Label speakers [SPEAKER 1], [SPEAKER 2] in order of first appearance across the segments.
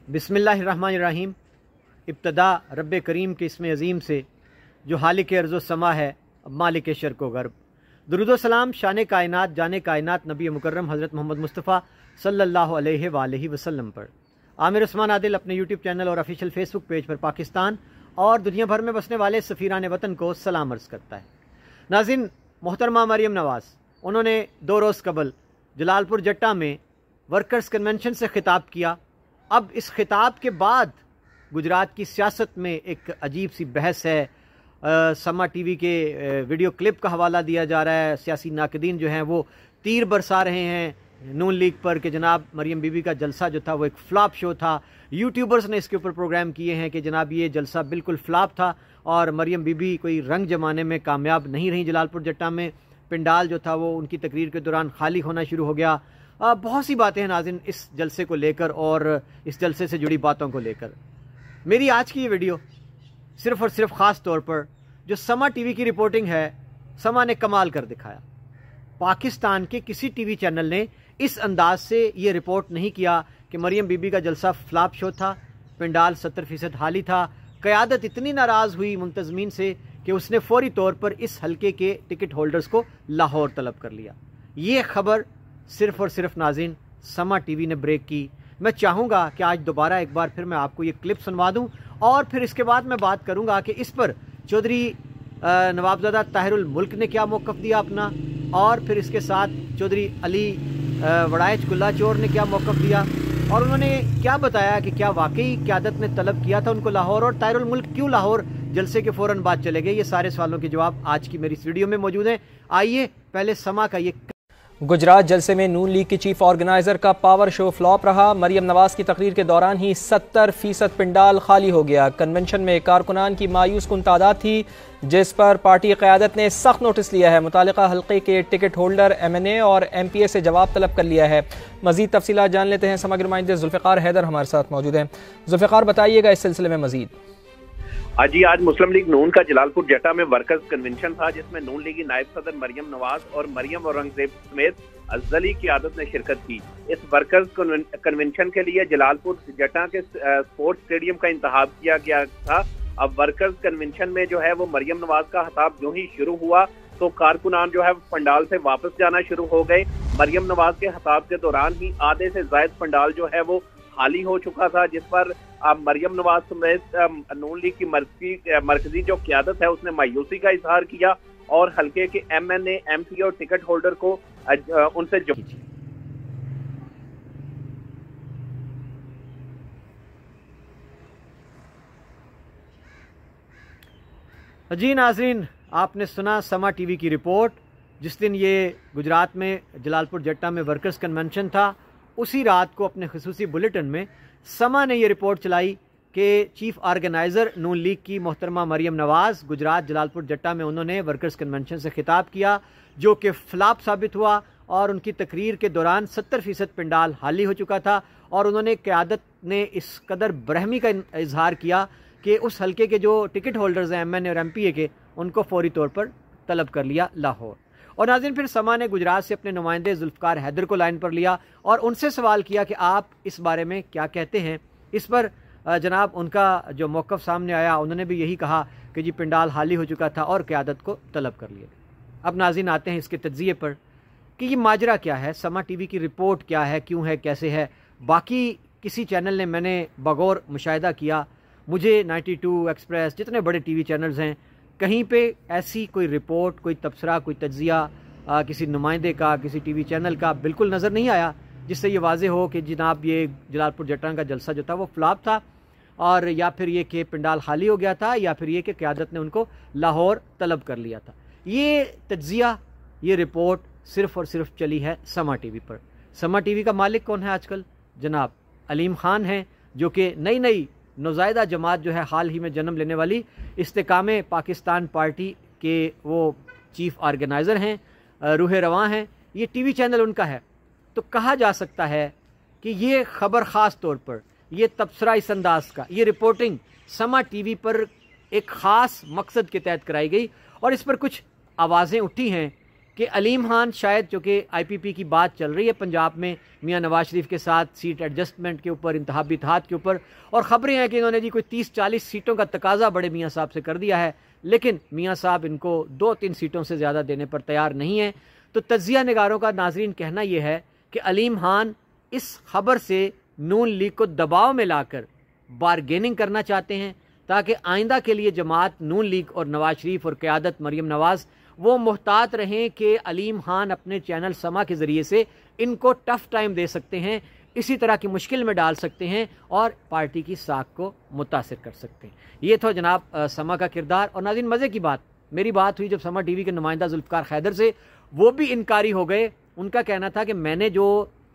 [SPEAKER 1] बिस्मिल्लाहिर्रहमानिर्रहीम। इब्तदा रब्बे करीम के इसमें अज़ीम से जो हालिक अर्ज़ो समा है, मालिक शर्क़ व गर्ब। दुरूद व सलाम शान कायनात जाने कायनात नबी मुकर्रम हज़रत मोहम्मद मुस्तफ़ा सल्लल्लाहु अलैहि वसल्लम पर। आमिर उस्मान आदिल अपने यूट्यूब चैनल और ऑफिशियल फेसबुक पेज पर पाकिस्तान और दुनिया भर में बसने वाले सफ़ीरान वतन को सलाम अर्ज़ करता है। नाज़रीन, मोहतरमा मरियम नवाज़, उन्होंने 2 रोज़ कबल जलालपुर जट्टा में वर्कर्स कन्वेंशन से ख़िताब किया। अब इस खिताब के बाद गुजरात की सियासत में एक अजीब सी बहस है। समा टीवी के वीडियो क्लिप का हवाला दिया जा रहा है। सियासी नाकदीन जो हैं वो तीर बरसा रहे हैं नून लीग पर कि जनाब मरियम बीबी का जलसा जो था वो एक फ्लॉप शो था। यूट्यूबर्स ने इसके ऊपर प्रोग्राम किए हैं कि जनाब ये जलसा बिल्कुल फ्लॉप था और मरियम बीबी कोई रंग जमाने में कामयाब नहीं रही। जलालपुर जट्टा में पिंडाल जो था वो उनकी तकरीर के दौरान खाली होना शुरू हो गया। बहुत सी बातें हैं नाज़रीन इस जलसे को लेकर और इस जलसे से जुड़ी बातों को लेकर। मेरी आज की ये वीडियो सिर्फ़ और सिर्फ ख़ास तौर पर जो समा टीवी की रिपोर्टिंग है, समा ने कमाल कर दिखाया। पाकिस्तान के किसी टीवी चैनल ने इस अंदाज से ये रिपोर्ट नहीं किया कि मरियम बीबी का जलसा फ्लॉप शो था, पिंडाल 70% खाली था। क़यादत इतनी नाराज़ हुई मुंतज़मीन से कि उसने फौरी तौर पर इस हल्के के टिकट होल्डर्स को लाहौर तलब कर लिया। ये खबर सिर्फ़ और सिर्फ नाज़रीन समा टीवी ने ब्रेक की। मैं चाहूँगा कि आज दोबारा एक बार फिर मैं आपको ये क्लिप सुनवा दूँ और फिर इसके बाद मैं बात करूँगा कि इस पर चौधरी नवाबज़ादा ताहिरुल मुल्क ने क्या मौक़िफ़ दिया अपना, और फिर इसके साथ चौधरी अली वड़ाइच गुल्ला चोर ने क्या मौक़िफ़ दिया और उन्होंने क्या बताया कि क्या वाकई क़यादत ने तलब किया था उनको लाहौर, और ताहिरुल मुल्क क्यों लाहौर जलसे के फ़ौरन बाद चले गए। ये सारे सवालों के जवाब आज की मेरी इस वीडियो में मौजूद हैं। आइए पहले समा का ये
[SPEAKER 2] गुजरात जलसे में नून लीग की चीफ ऑर्गेनाइजर का पावर शो फ्लॉप रहा। मरियम नवाज की तकरीर के दौरान ही 70% पिंडाल खाली हो गया। कन्वेंशन में कारकुनान की मायूस कुन तादाद थी, जिस पर पार्टी क़यादत ने सख्त नोटिस लिया है। मुतालिका हल्के के टिकट होल्डर MNA और MPA से जवाब तलब कर लिया है। मजीद तफसीलात जान लेते हैं। समग्र नुमाइंदे जुल्फ़िकार हैदर हमारे साथ मौजूद हैं। जुल्फ़िकार, बताइएगा इस सिलसिले में मजीद।
[SPEAKER 3] आज मुस्लिम लीग नून का जलालपुर जट्टा में वर्कर्स कन्वेंशन था, जिसमें नून लीगी नायब सदर मरियम नवाज और मरियम औरंगजेब समेत अफजली की आदत ने शिरकत की। इस वर्कर्स कन्वेंशन के लिए जलालपुर जट्टा के स्पोर्ट्स स्टेडियम का इंतखाब किया गया था। अब वर्कर्स कन्वेंशन में जो है वो मरियम नवाज का खिताब जो ही शुरू हुआ तो कारकुनान जो है पंडाल से वापस जाना शुरू हो गए। मरियम नवाज के खिताब के दौरान ही आधे से ज्यादा पंडाल जो है वो खाली हो चुका था, जिस पर मरियम नवाज समेत नून लीग की मरकजी जो क़यादत है उसने मायूसी का इजहार किया और हल्के के MNA, MP और टिकट होल्डर को उनसे
[SPEAKER 1] जी नाज़रीन, आपने सुना समा टीवी की रिपोर्ट। जिस दिन ये गुजरात में जलालपुर जट्टा में वर्कर्स कन्वेंशन था, उसी रात को अपने ख़ुसूसी बुलेटिन में समा ने ये रिपोर्ट चलाई कि चीफ ऑर्गेनाइज़र नून लीग की मोहतरमा मरियम नवाज़ गुजरात जलालपुर जट्टा में उन्होंने वर्कर्स कन्वेंशन से खिताब किया, जो कि फ्लॉप साबित हुआ और उनकी तकरीर के दौरान 70% पिंडाल खाली हो चुका था। और उन्होंने क़यादत ने इस कदर बरहमी का इजहार किया कि उस हल्के के जो टिकट होल्डर्स हैं MNA और MPA के, उनको फौरी तौर पर तलब कर लिया लाहौर। और नाज़रीन, फिर समा ने गुजरात से अपने नुमाइंदे जुल्फ़िकार हैदर को लाइन पर लिया और उनसे सवाल किया कि आप इस बारे में क्या कहते हैं। इस पर जनाब उनका जो मौक़िफ़ सामने आया, उन्होंने भी यही कहा कि जी पिंडाल खाली हो चुका था और क़यादत को तलब कर लिया। अब नाज़रीन आते हैं इसके तज्ज़िये पर कि ये माजरा क्या है, समा टीवी की रिपोर्ट क्या है, क्यों है, कैसे है। बाकी किसी चैनल ने मैंने बगौर मुशाहिदा किया, मुझे 92 एक्सप्रेस जितने बड़े TV चैनल्स हैं, कहीं पे ऐसी कोई रिपोर्ट, कोई तबसरा, कोई तज्ज़िया किसी नुमाइंदे का, किसी TV चैनल का बिल्कुल नज़र नहीं आया जिससे ये वाज़ेह हो कि जनाब ये जलालपुर जट्टा का जलसा जो था वो फ्लॉप था, और या फिर ये कि पिंडाल खाली हो गया था, या फिर ये कि क़यादत ने उनको लाहौर तलब कर लिया था। ये तज्ज़िया, ये रिपोर्ट सिर्फ़ और सिर्फ चली है समा टीवी पर। समा टीवी का मालिक कौन है आजकल? जनाब अलीम खान हैं, जो कि नई नौज़ायदा जमात जो है हाल ही में जन्म लेने वाली इस्तेकामे पाकिस्तान पार्टी के वो चीफ ऑर्गेनाइज़र हैं, रूह रवां हैं। ये TV चैनल उनका है। तो कहा जा सकता है कि ये खबर ख़ास तौर पर, ये तबसरा इस अंदाज का, ये रिपोर्टिंग समा टीवी पर एक ख़ास मकसद के तहत कराई गई और इस पर कुछ आवाज़ें उठी हैं कि अलीम खान शायद, चूँकि IPP की बात चल रही है पंजाब में मियाँ नवाज शरीफ के साथ सीट एडजस्टमेंट के ऊपर, इंतखाबी इत्तेहाद के ऊपर, और ख़बरें हैं कि इन्होंने जी कोई 30-40 सीटों का तकाजा बड़े मियाँ साहब से कर दिया है, लेकिन मियाँ साहब इनको 2-3 सीटों से ज़्यादा देने पर तैयार नहीं हैं। तो तज्जिया निगारों का नाजरीन कहना यह है कि अलीम खान इस खबर से नून लीग को दबाव में लाकर बारगेनिंग करना चाहते हैं, ताकि आइंदा के लिए जमात नून लीग और नवाज शरीफ और क़यादत मरीम नवाज़ वो मुहतात रहें कि अलीम खान अपने चैनल समा के ज़रिए से इनको टफ़ टाइम दे सकते हैं, इसी तरह की मुश्किल में डाल सकते हैं और पार्टी की साख को मुतासिर कर सकते हैं। ये तो जनाब समा का किरदार। और नाज़रीन, मज़े की बात, मेरी बात हुई जब समा TV के नुमाइंदा जुल्फ़िकार खैदर से, वो भी इनकारी हो गए। उनका कहना था कि मैंने जो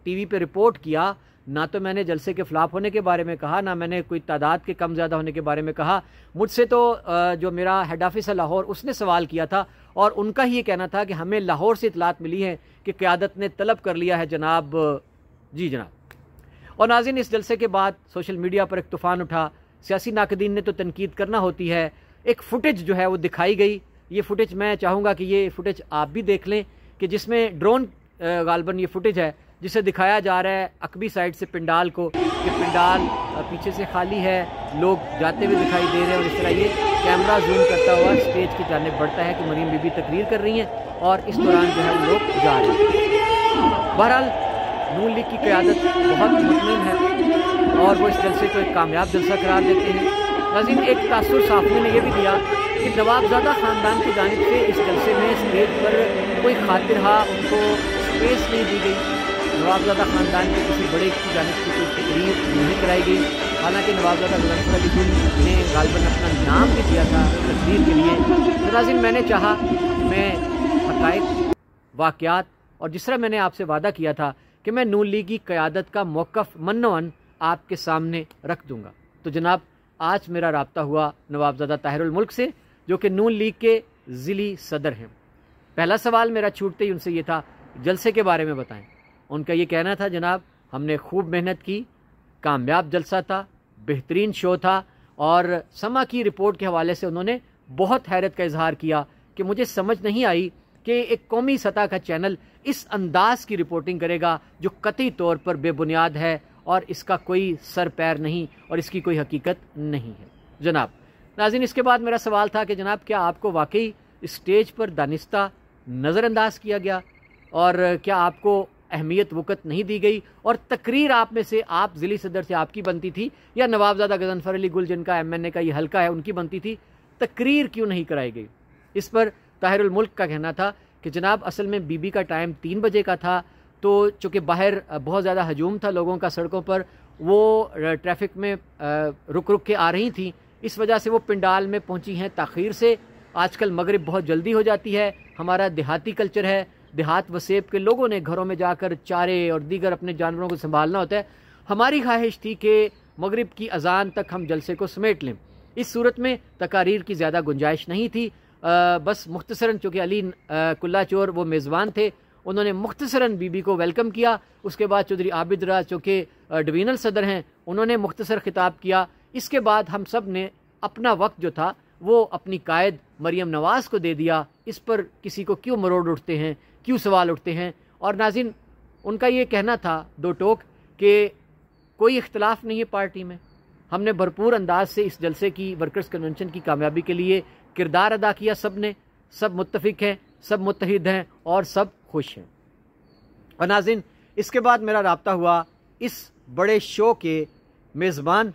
[SPEAKER 1] TV पे रिपोर्ट किया, ना तो मैंने जलसे के फ्लॉप होने के बारे में कहा, ना मैंने कोई तादाद के कम ज़्यादा होने के बारे में कहा। मुझसे तो जो मेरा हेड ऑफिस है लाहौर, उसने सवाल किया था और उनका ही ये कहना था कि हमें लाहौर से इतलात मिली है कि क़यादत ने तलब कर लिया है जनाब। जी जनाब। और नाज़रीन, इस जलसे के बाद सोशल मीडिया पर एक तूफ़ान उठा। सियासी नाक़दीन ने तो तनकीद करना होती है। एक फ़ुटेज जो है वो दिखाई गई। ये फ़ुटेज मैं चाहूँगा कि ये फ़ुटेज आप भी देख लें, कि जिसमें ड्रोन गालबन ये फ़ुटेज है जिसे दिखाया जा रहा है अकबी साइड से पिंडाल को, कि पिंडाल पीछे से खाली है, लोग जाते हुए दिखाई दे रहे हैं, और इस तरह ये कैमरा जूम करता हुआ स्टेज की जानिब बढ़ता है कि मरीम बीबी तकरीर कर रही हैं और इस दौरान जो है वो लोग जा रहे हैं। बहरहाल नून लीग की क़यादत बहुत मुतमईन है और वो इस जलसे को एक कामयाब जलसा करार देते हैं। नाज़रीन, एक तासुर साफ़ी ने यह भी दिया कि नवाबज़ादा ख़ानदान की जानिब से इस जलसे में स्टेज पर कोई खातिरहा उनको स्पेस नहीं दी गई। नवाबज़ादा ख़ानदान के किसी बड़े की जानिब से कोई तकरीर नहीं कराई गई। हालांकि नवाबज़ादा गज़नफ़र अली गुल ने गालिबन अपना नाम भी दिया था तकरीर के लिए। तो नाज़रीन, मैंने चाहा मैं हक़ाइक़, वाक़यात और जिस तरह मैंने आपसे वादा किया था कि मैं नून लीग की क़यादत का मौक़िफ़ मन्नोअन आपके सामने रख दूँगा। तो जनाब, आज मेरा राब्ता हुआ नवाबज़ादा ताहिरुल मुल्क से, जो कि नून लीग के ज़िली सदर हैं। पहला सवाल मेरा छूटते ही उनसे ये था, जलसे के बारे में बताएं। उनका ये कहना था, जनाब हमने खूब मेहनत की, कामयाब जलसा था, बेहतरीन शो था, और समा की रिपोर्ट के हवाले से उन्होंने बहुत हैरत का इजहार किया कि मुझे समझ नहीं आई कि एक कौमी सतह का चैनल इस अंदाज की रिपोर्टिंग करेगा जो कतई तौर पर बेबुनियाद है और इसका कोई सर पैर नहीं और इसकी कोई हकीकत नहीं है। जनाब नाज़रीन, इसके बाद मेरा सवाल था कि जनाब क्या आपको वाकई स्टेज पर दानिस्ता नज़रअंदाज किया गया और क्या आपको अहमियत वक़्त नहीं दी गई, और तकरीर आप में से, आप ज़िली सदर से आपकी बनती थी या नवाबज़ादा गज़नफ़र अली गुल जिनका MNA का ये हल्का है उनकी बनती थी, तकरीर क्यों नहीं कराई गई? इस पर ताहिरुल मुल्क का कहना था कि जनाब असल में बीबी का टाइम 3 बजे का था, तो चूँकि बाहर बहुत ज़्यादा हजूम था लोगों का सड़कों पर, वो ट्रैफिक में रुक रुक के आ रही थी, इस वजह से वो पिंडाल में पहुँची हैं ताख़ीर से। आजकल मगरिब बहुत जल्दी हो जाती है, हमारा देहाती कल्चर है, देहात वसेब के लोगों ने घरों में जाकर चारे और दीगर अपने जानवरों को संभालना होता है। हमारी ख्वाहिश थी कि मगरिब की अजान तक हम जलसे को समेट लें। इस सूरत में तकारीर की ज़्यादा गुंजाइश नहीं थी। बस मुख्तसरन, चूँकि अली कुल्ला चोर वो मेज़बान थे, उन्होंने मुख्तसरन बीबी को वेलकम किया। उसके बाद चौधरी आबिद राज चूँकि डिवीज़नल सदर हैं, उन्होंने मुख्तसर खिताब किया। इसके बाद हम सब ने अपना वक्त जो था वो अपनी कायद मरियम नवाज़ को दे दिया। इस पर किसी को क्यों मरोड़ उठते हैं, क्यों सवाल उठते हैं? और नाज़रीन, उनका ये कहना था दो टोक कि कोई इख्तलाफ नहीं है पार्टी में, हमने भरपूर अंदाज से इस जलसे की, वर्कर्स कन्वेंशन की कामयाबी के लिए किरदार अदा किया। सब ने, सब मुत्तफिक हैं, सब मुत्तहिद हैं और सब खुश हैं। और नाज़रीन, इसके बाद मेरा राब्ता हुआ इस बड़े शो के मेज़बान,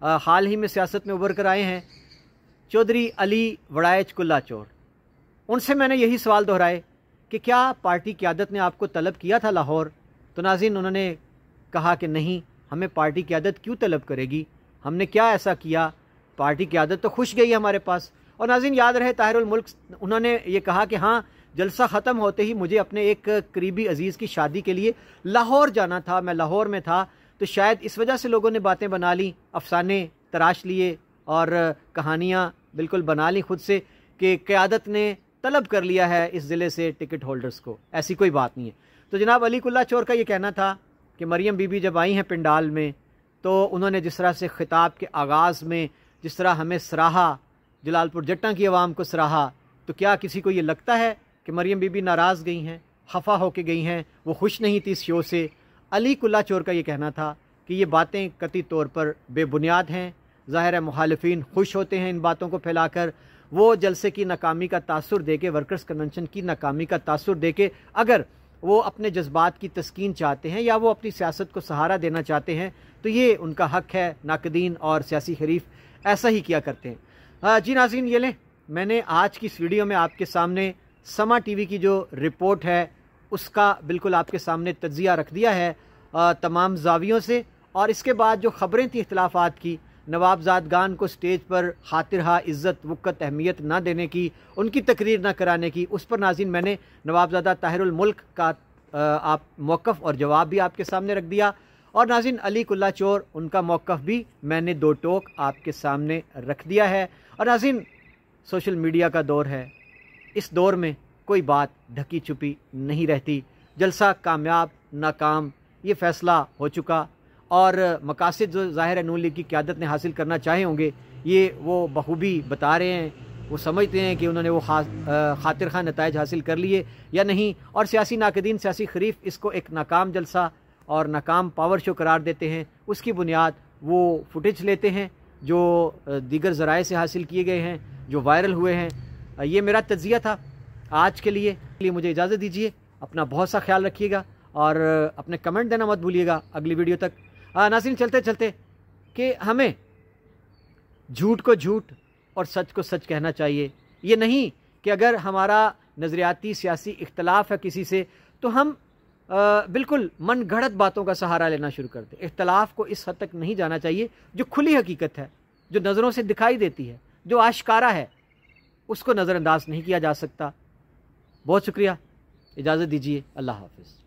[SPEAKER 1] हाल ही में सियासत में उभर कर आए हैं, चौधरी अली वड़ाइच कुल्ला चोर। उनसे मैंने यही सवाल दोहराए कि क्या पार्टी क़यादत ने आपको तलब किया था लाहौर? तो नाज़रीन, उन्होंने कहा कि नहीं, हमें पार्टी क़यादत क्यों तलब करेगी, हमने क्या ऐसा किया, पार्टी क़यादत तो खुश गई हमारे पास। और नाज़रीन, याद रहे ताहिरुल मुल्क, उन्होंने ये कहा कि हाँ, जलसा ख़त्म होते ही मुझे अपने एक करीबी अजीज़ की शादी के लिए लाहौर जाना था, मैं लाहौर में था, तो शायद इस वजह से लोगों ने बातें बना ली, अफसाने तराश लिए और कहानियाँ बिल्कुल बना ली खुद से कि क़यादत ने तलब कर लिया है इस ज़िले से टिकट होल्डर्स को। ऐसी कोई बात नहीं है। तो जनाब अली कुल्ला चोर का ये कहना था कि मरियम बीबी जब आई हैं पिंडाल में, तो उन्होंने जिस तरह से ख़िताब के आगाज़ में जिस तरह हमें सराहा, जलालपुर जट्टा की आवाम को सराहा, तो क्या किसी को ये लगता है कि मरियम बीबी नाराज़ गई हैं, खफा होके गई हैं, वो खुश नहीं थी इस शो से। अली कुल्ला चोर का ये कहना था कि ये बातें कतई तौर पर बेबुनियाद हैं। ज़ाहिर है मुखालिफिन खुश होते हैं इन बातों को फैलाकर। वो जलसे की नाकामी का तासुर दे के, वर्कर्स कन्वेंशन की नाकामी का तासुर दे के, अगर वो अपने जज्बात की तस्कीन चाहते हैं या वो अपनी सियासत को सहारा देना चाहते हैं तो ये उनका हक है। नाकदीन और सियासी हरीफ ऐसा ही किया करते हैं। जी नाज़रीन, ये लें, मैंने आज की इस वीडियो में आपके सामने समा टीवी की जो रिपोर्ट है उसका बिल्कुल आपके सामने तज्जिया रख दिया है तमाम जावियों से। और इसके बाद जो ख़बरें थी इख्तिलाफ़ात की, नवाबजादगान को स्टेज पर खातिरहा इज़्ज़त वक़्त अहमियत ना देने की, उनकी तकरीर ना कराने की, उस पर नाज़रीन मैंने नवाबज़ादा ताहिरुल मुल्क का आप मौक़िफ़ और जवाब भी आपके सामने रख दिया। और नाज़रीन अली कुल्ला चोर, उनका मौक़िफ़ भी मैंने दो टोक आपके सामने रख दिया है। और नाज़रीन सोशल मीडिया का दौर है, इस दौर में कोई बात ढकी छुपी नहीं रहती। जलसा कामयाब नाकाम ये फ़ैसला हो चुका और मकासद जो ज़ाहिर नून लीग की क़यादत ने हासिल करना चाहे होंगे ये वो बखूबी बता रहे हैं। वो समझते हैं कि उन्होंने वो खातिर खा नताइज हासिल कर लिए या नहीं। और सियासी नाकदीन, सियासी खरीफ इसको एक नाकाम जलसा और नाकाम पावर शो करार देते हैं। उसकी बुनियाद वो फुटेज लेते हैं जो दीगर ज़राए से हासिल किए गए हैं, जो वायरल हुए हैं। ये मेरा तज्जिया था आज के लिए मुझे इजाज़त दीजिए। अपना बहुत सा ख्याल रखिएगा और अपने कमेंट देना मत भूलिएगा अगली वीडियो तक। नाज़रीन चलते चलते कि हमें झूठ को झूठ और सच को सच कहना चाहिए। ये नहीं कि अगर हमारा नज़रियाती सियासी इख्तलाफ है किसी से तो हम बिल्कुल मन गढ़ंत बातों का सहारा लेना शुरू कर दें। इख्तलाफ को इस हद तक नहीं जाना चाहिए। जो खुली हकीकत है, जो नज़रों से दिखाई देती है, जो आश्कारा है, उसको नज़रअंदाज नहीं किया जा सकता। बहुत शुक्रिया, इजाज़त दीजिए। अल्लाह हाफ़िज़।